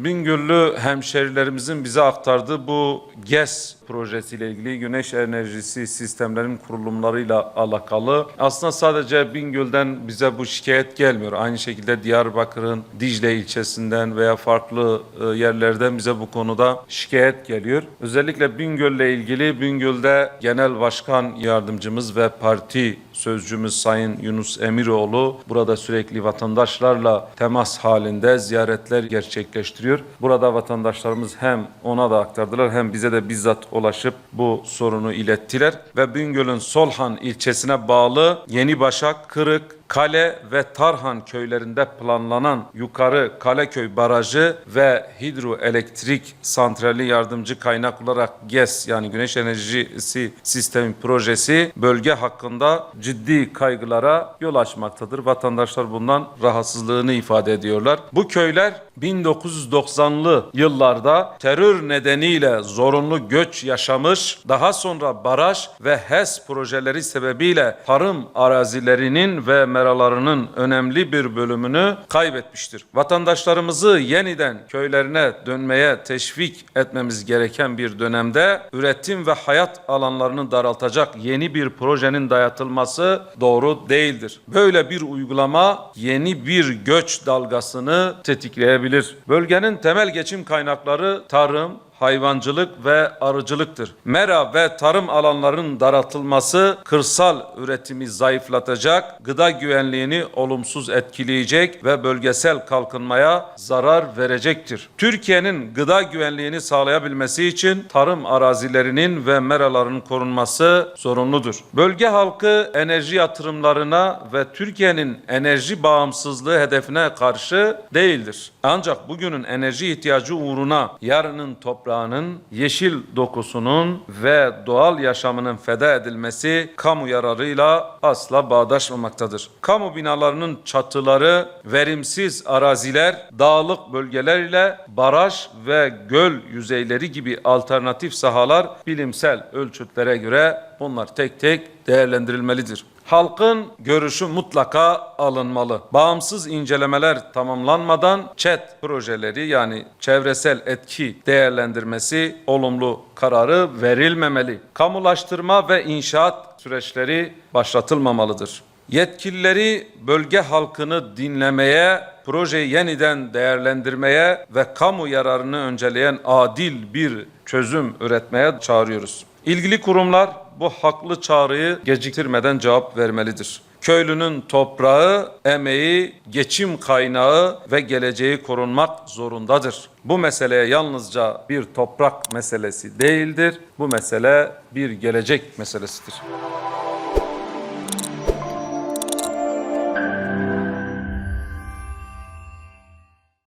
Bingöllü hemşerilerimizin bize aktardığı bu GES projesiyle ilgili güneş enerjisi sistemlerinin kurulumlarıyla alakalı. Aslında sadece Bingöl'den bize bu şikayet gelmiyor. Aynı şekilde Diyarbakır'ın Dicle ilçesinden veya farklı yerlerden bize bu konuda şikayet geliyor. Özellikle Bingöl'le ilgili Bingöl'de Genel Başkan Yardımcımız ve parti sözcümüz Sayın Yunus Emiroğlu burada sürekli vatandaşlarla temas halinde ziyaretler gerçekleştiriyor. Burada vatandaşlarımız hem ona da aktardılar hem bize de bizzat ulaşıp bu sorunu ilettiler ve Bingöl'ün Solhan ilçesine bağlı Yenibaşak, Kırık, Kale ve Tarhan köylerinde planlanan Yukarı Kaleköy Barajı ve hidroelektrik santrali yardımcı kaynak olarak GES yani Güneş Enerjisi Sistemi projesi bölge hakkında ciddi kaygılara yol açmaktadır. Vatandaşlar bundan rahatsızlığını ifade ediyorlar. Bu köyler 1990'lı yıllarda terör nedeniyle zorunlu göç yaşamış, daha sonra baraj ve HES projeleri sebebiyle tarım arazilerinin ve meralarının önemli bir bölümünü kaybetmiştir. Vatandaşlarımızı yeniden köylerine dönmeye teşvik etmemiz gereken bir dönemde üretim ve hayat alanlarını daraltacak yeni bir projenin dayatılması doğru değildir. Böyle bir uygulama yeni bir göç dalgasını tetikleyebilir. Bölgenin temel geçim kaynakları tarım, hayvancılık ve arıcılıktır. Mera ve tarım alanlarının daraltılması kırsal üretimi zayıflatacak, gıda güvenliğini olumsuz etkileyecek ve bölgesel kalkınmaya zarar verecektir. Türkiye'nin gıda güvenliğini sağlayabilmesi için tarım arazilerinin ve meraların korunması zorunludur. Bölge halkı enerji yatırımlarına ve Türkiye'nin enerji bağımsızlığı hedefine karşı değildir. Ancak bugünün enerji ihtiyacı uğruna yarının toprağının, yeşil dokusunun ve doğal yaşamının feda edilmesi kamu yararıyla asla bağdaşmamaktadır. Kamu binalarının çatıları, verimsiz araziler, dağlık bölgeler ile baraj ve göl yüzeyleri gibi alternatif sahalar bilimsel ölçütlere göre bunlar tek tek değerlendirilmelidir. Halkın görüşü mutlaka alınmalı. Bağımsız incelemeler tamamlanmadan ÇED projeleri yani çevresel etki değerlendirmesi olumlu kararı verilmemeli. Kamulaştırma ve inşaat süreçleri başlatılmamalıdır. Yetkilileri bölge halkını dinlemeye, projeyi yeniden değerlendirmeye ve kamu yararını önceleyen adil bir çözüm üretmeye çağırıyoruz. İlgili kurumlar bu haklı çağrıyı geciktirmeden cevap vermelidir. Köylünün toprağı, emeği, geçim kaynağı ve geleceği korunmak zorundadır. Bu meseleye yalnızca bir toprak meselesi değildir. Bu mesele bir gelecek meselesidir.